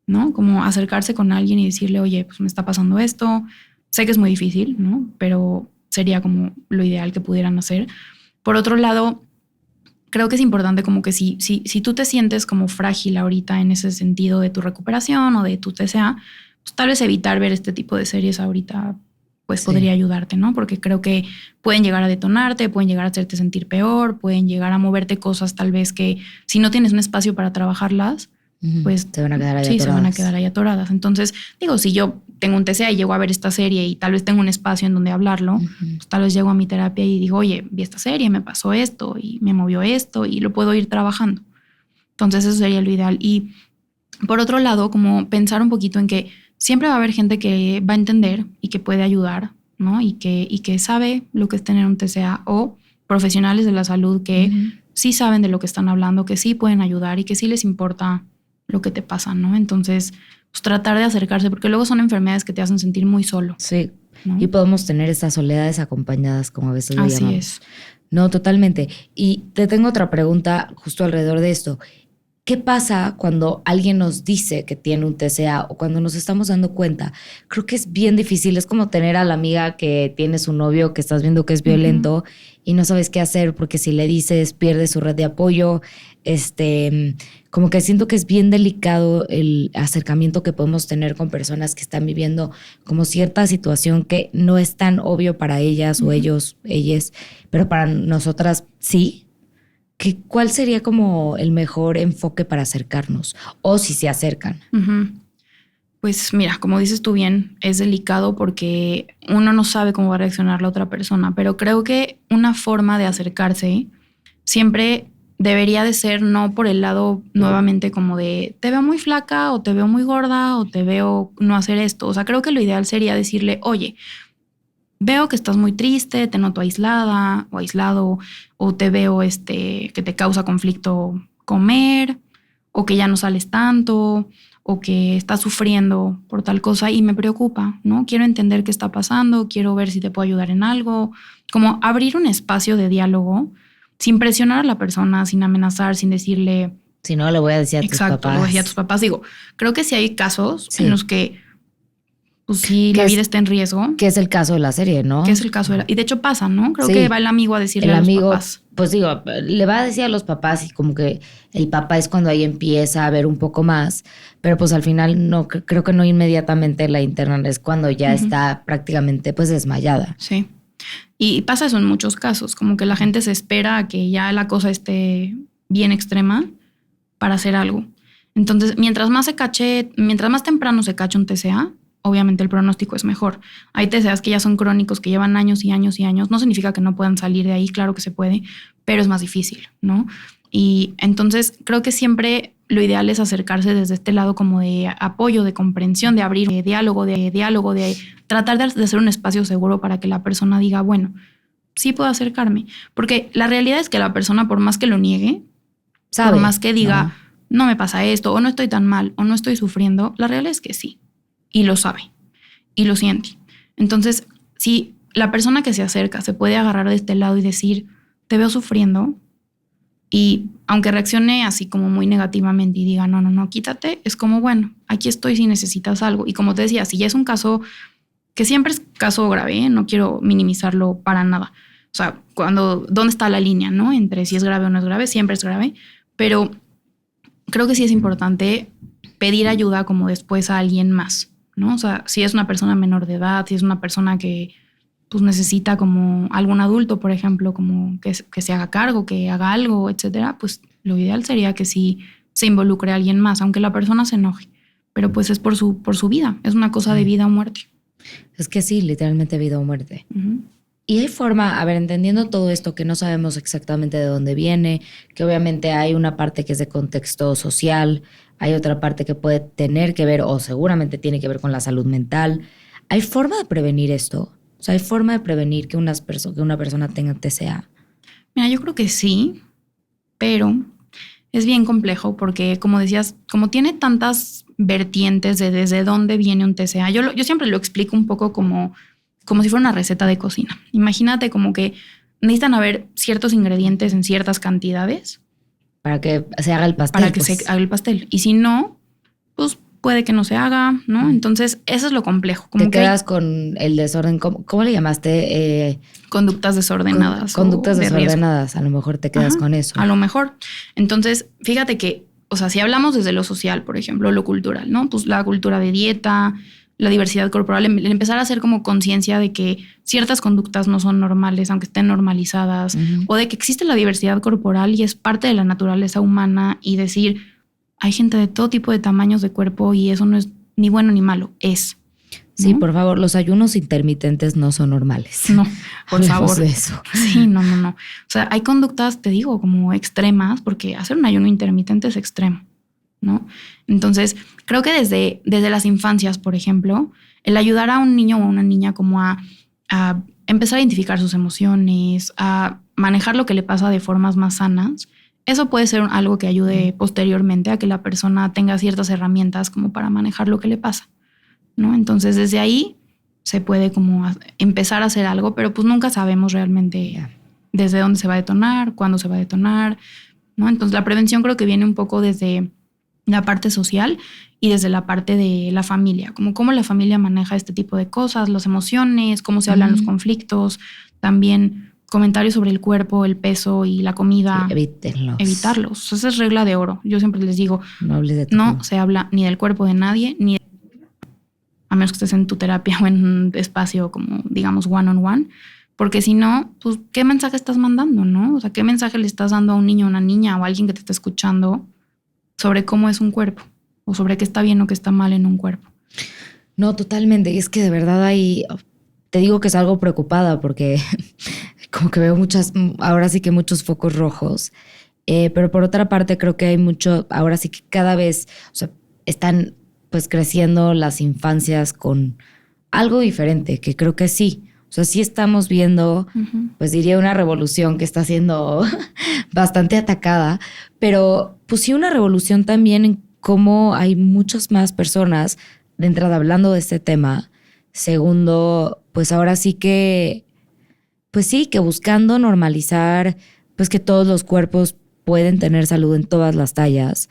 ¿no? Como acercarse con alguien y decirle, oye, pues me está pasando esto, sé que es muy difícil, ¿no? Pero sería como lo ideal que pudieran hacer. Por otro lado, creo que es importante como que si tú te sientes como frágil ahorita en ese sentido de tu recuperación o de tu TCA, pues tal vez evitar ver este tipo de series ahorita pues podría ayudarte, ¿no? Porque creo que pueden llegar a detonarte, pueden llegar a hacerte sentir peor, pueden llegar a moverte cosas tal vez que si no tienes un espacio para trabajarlas, pues se van a quedar ahí atoradas. Se van a quedar ahí atoradas. Entonces, digo, si yo tengo un TCA y llego a ver esta serie y tal vez tengo un espacio en donde hablarlo, pues tal vez llego a mi terapia y digo, oye, vi esta serie, me pasó esto y me movió esto y lo puedo ir trabajando. Entonces, eso sería lo ideal. Y por otro lado, como pensar un poquito en que siempre va a haber gente que va a entender y que puede ayudar, ¿no? Y que sabe lo que es tener un TCA o profesionales de la salud que sí saben de lo que están hablando, que sí pueden ayudar y que sí les importa lo que te pasa, ¿no? Entonces, pues tratar de acercarse, porque luego son enfermedades que te hacen sentir muy solo. Sí, ¿no? Y podemos tener estas soledades acompañadas, como a veces lo llamamos. Así es. No, totalmente. Y te tengo otra pregunta justo alrededor de esto. ¿Qué pasa cuando alguien nos dice que tiene un TCA o cuando nos estamos dando cuenta? Creo que es bien difícil. Es como tener a la amiga que tiene su novio que estás viendo que es violento y no sabes qué hacer porque si le dices pierde su red de apoyo. Como que siento que es bien delicado el acercamiento que podemos tener con personas que están viviendo como cierta situación que no es tan obvio para ellas o ellos, ellas, pero para nosotras sí. ¿Cuál sería como el mejor enfoque para acercarnos? O si se acercan. Pues mira, como dices tú bien, es delicado porque uno no sabe cómo va a reaccionar la otra persona, pero creo que una forma de acercarse siempre debería de ser no por el lado nuevamente como de te veo muy flaca o te veo muy gorda o te veo no hacer esto. O sea, creo que lo ideal sería decirle, oye, veo que estás muy triste, te noto aislada o aislado, o te veo que te causa conflicto comer, o que ya no sales tanto, o que estás sufriendo por tal cosa y me preocupa, ¿no? Quiero entender qué está pasando, quiero ver si te puedo ayudar en algo. Como abrir un espacio de diálogo sin presionar a la persona, sin amenazar, sin decirle... Si no, le voy a decir a tus papás. Exacto, le voy a decir a tus papás. Digo, creo que sí hay casos en los que pues sí, la vida está en riesgo. Que es el caso de la serie, ¿no? Que es el caso de y de hecho pasa, ¿no? Creo que va el amigo a decirle a los papás. Pues digo, le va a decir a los papás y como que el papá es cuando ahí empieza a ver un poco más, pero pues al final no, creo que no inmediatamente la internan, es cuando ya está prácticamente pues desmayada. Sí. Y pasa eso en muchos casos, como que la gente se espera a que ya la cosa esté bien extrema para hacer algo. Entonces, mientras más temprano se cache un TCA, obviamente el pronóstico es mejor. Hay TCAs que ya son crónicos, que llevan años y años y años. No significa que no puedan salir de ahí, claro que se puede, pero es más difícil, ¿no? Y entonces creo que siempre lo ideal es acercarse desde este lado como de apoyo, de comprensión, de abrir de diálogo, de tratar de hacer un espacio seguro para que la persona diga, bueno, sí puedo acercarme. Porque la realidad es que la persona, por más que lo niegue, sabe, por más que diga, no me pasa esto, o no estoy tan mal, o no estoy sufriendo, la realidad es que sí. Y lo sabe, y lo siente. Entonces, si la persona que se acerca se puede agarrar de este lado y decir, te veo sufriendo, y aunque reaccione así como muy negativamente y diga, no, quítate, es como, bueno, aquí estoy si necesitas algo. Y como te decía, si ya es un caso, que siempre es caso grave, ¿eh? No quiero minimizarlo para nada. O sea, ¿dónde está la línea, no? Entre si es grave o no es grave, siempre es grave. Pero creo que sí es importante pedir ayuda como después a alguien más, ¿no? O sea, si es una persona menor de edad, si es una persona que pues necesita como algún adulto, por ejemplo, como que se haga cargo, que haga algo, etcétera, pues lo ideal sería que sí se involucre a alguien más, aunque la persona se enoje. Pero pues es por su vida, es una cosa de vida o muerte. Es que sí, literalmente vida o muerte. Y hay forma, a ver, entendiendo todo esto, que no sabemos exactamente de dónde viene, que obviamente hay una parte que es de contexto social, hay otra parte que puede tener que ver, o seguramente tiene que ver con la salud mental. ¿Hay forma de prevenir esto? O sea, ¿hay forma de prevenir que una persona tenga TCA? Mira, yo creo que sí, pero es bien complejo porque, como decías, como tiene tantas vertientes de desde dónde viene un TCA, yo siempre lo explico un poco como si fuera una receta de cocina. Imagínate como que necesitan haber ciertos ingredientes en ciertas cantidades Para que se haga el pastel. para que se haga el pastel. Y si no, pues puede que no se haga, ¿no? Entonces, eso es lo complejo. Como te que quedas con el desorden. ¿Cómo le llamaste? Conductas desordenadas. Conductas o de riesgo. desordenadas. A lo mejor te quedas con eso. A lo mejor. Entonces, fíjate que, o sea, si hablamos desde lo social, por ejemplo, lo cultural, ¿no? Pues la cultura de dieta, la diversidad corporal, el empezar a hacer como conciencia de que ciertas conductas no son normales, aunque estén normalizadas, o de que existe la diversidad corporal y es parte de la naturaleza humana, y decir, hay gente de todo tipo de tamaños de cuerpo y eso no es ni bueno ni malo, es. Sí, ¿no? por favor, los ayunos intermitentes no son normales. No, por Hablemos favor. de eso. Sí, no. O sea, hay conductas, te digo, como extremas, porque hacer un ayuno intermitente es extremo, ¿no? Entonces, creo que desde las infancias, por ejemplo, el ayudar a un niño o a una niña como a empezar a identificar sus emociones, a manejar lo que le pasa de formas más sanas, eso puede ser algo que ayude posteriormente a que la persona tenga ciertas herramientas como para manejar lo que le pasa, ¿no? Entonces, desde ahí se puede como empezar a hacer algo, pero pues nunca sabemos realmente desde dónde se va a detonar, cuándo se va a detonar, ¿no? Entonces, la prevención creo que viene un poco desde la parte social y desde la parte de la familia, como cómo la familia maneja este tipo de cosas, las emociones, cómo se hablan los conflictos, también comentarios sobre el cuerpo, el peso y la comida. Sí, evítenlos. Esa es regla de oro. Yo siempre les digo, no hables de tu no se habla ni del cuerpo de nadie, ni a menos que estés en tu terapia o en un espacio como, digamos, one-on-one, porque si no, pues, ¿qué mensaje estás mandando, no? O sea, ¿qué mensaje le estás dando a un niño, a una niña o a alguien que te está escuchando sobre cómo es un cuerpo o sobre qué está bien o qué está mal en un cuerpo? No, totalmente. Y es que de verdad ahí te digo que es algo preocupada porque como que veo ahora sí que muchos focos rojos. Pero por otra parte creo que hay ahora sí que cada vez, o sea, están pues creciendo las infancias con algo diferente, que creo que sí. O sea, sí estamos viendo, pues diría una revolución que está siendo bastante atacada, pero pues sí una revolución también en cómo hay muchas más personas de entrada hablando de este tema. Segundo, pues ahora sí que, pues sí, que buscando normalizar, pues que todos los cuerpos pueden tener salud en todas las tallas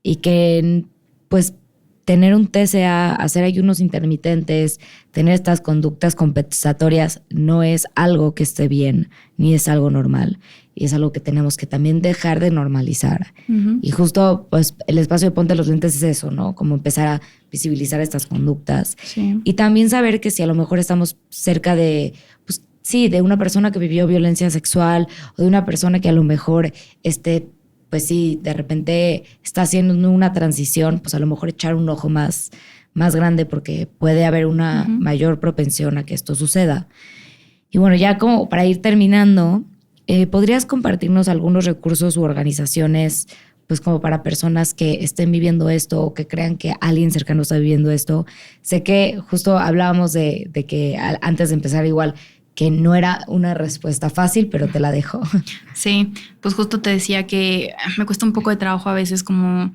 y que, pues, tener un TCA, hacer ayunos intermitentes, tener estas conductas compensatorias no es algo que esté bien, ni es algo normal. Y es algo que tenemos que también dejar de normalizar. Y justo, pues, el espacio de Ponte los Lentes es eso, ¿no? Como empezar a visibilizar estas conductas. Sí. Y también saber que si a lo mejor estamos cerca de, pues, sí, de una persona que vivió violencia sexual o de una persona que a lo mejor pues sí, de repente está haciendo una transición, pues a lo mejor echar un ojo más grande porque puede haber una mayor propensión a que esto suceda. Y bueno, ya como para ir terminando, ¿podrías compartirnos algunos recursos u organizaciones, pues como para personas que estén viviendo esto o que crean que alguien cercano está viviendo esto? Sé que justo hablábamos de que antes de empezar igual, que no era una respuesta fácil, pero te la dejo. Sí, pues justo te decía que me cuesta un poco de trabajo a veces como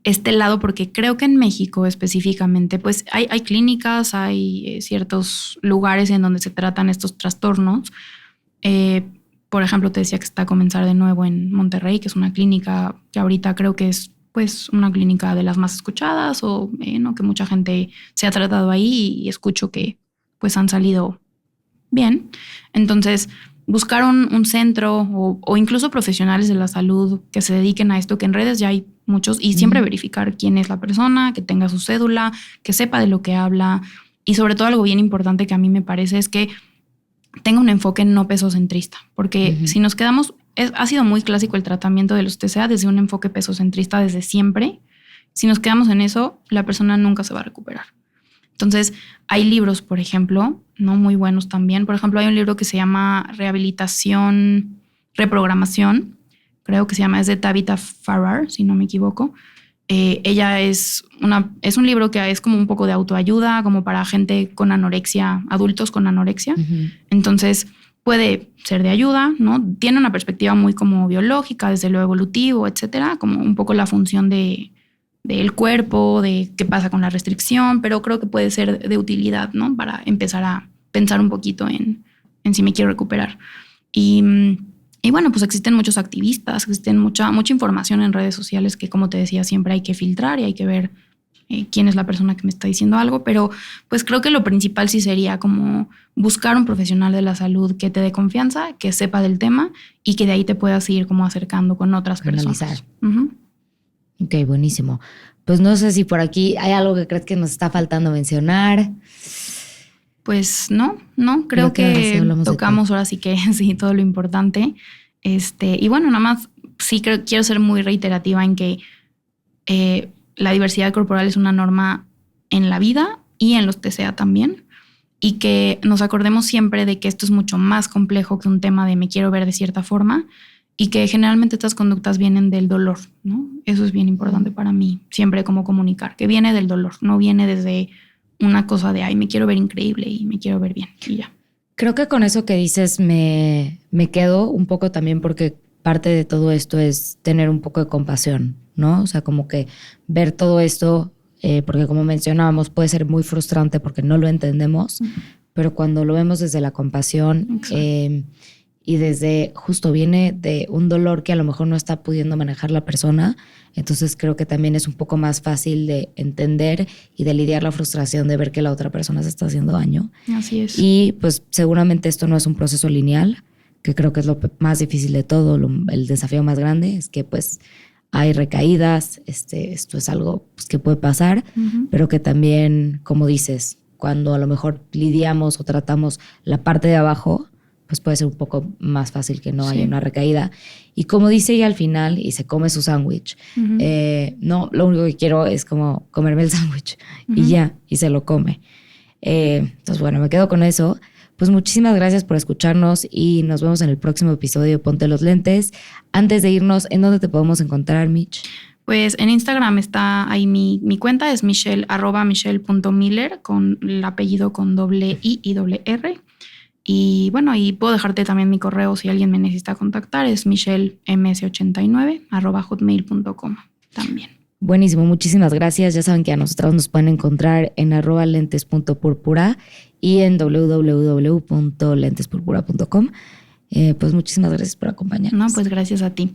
este lado, porque creo que en México específicamente, pues hay clínicas, hay ciertos lugares en donde se tratan estos trastornos. Por ejemplo, te decía que está a comenzar de nuevo en Monterrey, que es una clínica que ahorita creo que es pues una clínica de las más escuchadas o ¿no? que mucha gente se ha tratado ahí y escucho que pues han salido bien. Entonces, buscar un centro o incluso profesionales de la salud que se dediquen a esto, que en redes ya hay muchos, y siempre verificar quién es la persona, que tenga su cédula, que sepa de lo que habla, y sobre todo algo bien importante que a mí me parece es que tenga un enfoque no pesocentrista, porque si nos quedamos, ha sido muy clásico el tratamiento de los TCA desde un enfoque pesocentrista desde siempre. Si nos quedamos en eso, la persona nunca se va a recuperar. Entonces, hay libros, por ejemplo, no muy buenos también. Por ejemplo, hay un libro que se llama Rehabilitación, Reprogramación, creo que se llama, es de Tabitha Farrar, si no me equivoco. Ella es un libro que es como un poco de autoayuda, como para gente con anorexia, adultos con anorexia. Ujú. Entonces puede ser de ayuda, ¿no? Tiene una perspectiva muy como biológica, desde lo evolutivo, etcétera, como un poco la función del cuerpo, de qué pasa con la restricción, pero creo que puede ser de utilidad, ¿no? Para empezar a pensar un poquito en si me quiero recuperar. Y bueno, pues existen muchos activistas, existen mucha información en redes sociales que, como te decía, siempre hay que filtrar y hay que ver quién es la persona que me está diciendo algo, pero pues creo que lo principal sí sería como buscar un profesional de la salud que te dé confianza, que sepa del tema y que de ahí te puedas ir como acercando con otras personas. Analizar. Uh-huh. Ok, buenísimo. Pues no sé si por aquí hay algo que crees que nos está faltando mencionar. Pues no, creo que tocamos ahora sí que sí, todo lo importante. Y bueno, nada más sí quiero ser muy reiterativa en que la diversidad corporal es una norma en la vida y en los TCA también, y que nos acordemos siempre de que esto es mucho más complejo que un tema de me quiero ver de cierta forma, y que generalmente estas conductas vienen del dolor, ¿no? Eso es bien importante para mí, siempre como comunicar, que viene del dolor, no viene desde una cosa de, ay, me quiero ver increíble y me quiero ver bien y ya. Creo que con eso que dices me quedo un poco también, porque parte de todo esto es tener un poco de compasión, ¿no? O sea, como que ver todo esto, porque como mencionábamos, puede ser muy frustrante porque no lo entendemos, pero cuando lo vemos desde la compasión y desde justo viene de un dolor que a lo mejor no está pudiendo manejar la persona, entonces creo que también es un poco más fácil de entender y de lidiar la frustración de ver que la otra persona se está haciendo daño. Así es. Y pues seguramente esto no es un proceso lineal, que creo que es lo más difícil de todo, el desafío más grande es que pues hay recaídas, esto es algo pues, que puede pasar, pero que también, como dices, cuando a lo mejor lidiamos o tratamos la parte de abajo, pues puede ser un poco más fácil que no haya una recaída. Y como dice ella al final, y se come su sándwich, no, lo único que quiero es como comerme el sándwich y ya, y se lo come. Entonces, bueno, me quedo con eso. Pues muchísimas gracias por escucharnos y nos vemos en el próximo episodio de Ponte los Lentes. Antes de irnos, ¿en dónde te podemos encontrar, Mitch? Pues en Instagram está ahí mi cuenta, es michelle.miller, con el apellido con doble I y doble R. Y bueno, y puedo dejarte también mi correo si alguien me necesita contactar, es michellems89@hotmail.com también. Buenísimo, muchísimas gracias. Ya saben que a nosotros nos pueden encontrar en @lentes.purpura y en www.lentespurpura.com. Pues muchísimas gracias por acompañarnos. No, pues gracias a ti.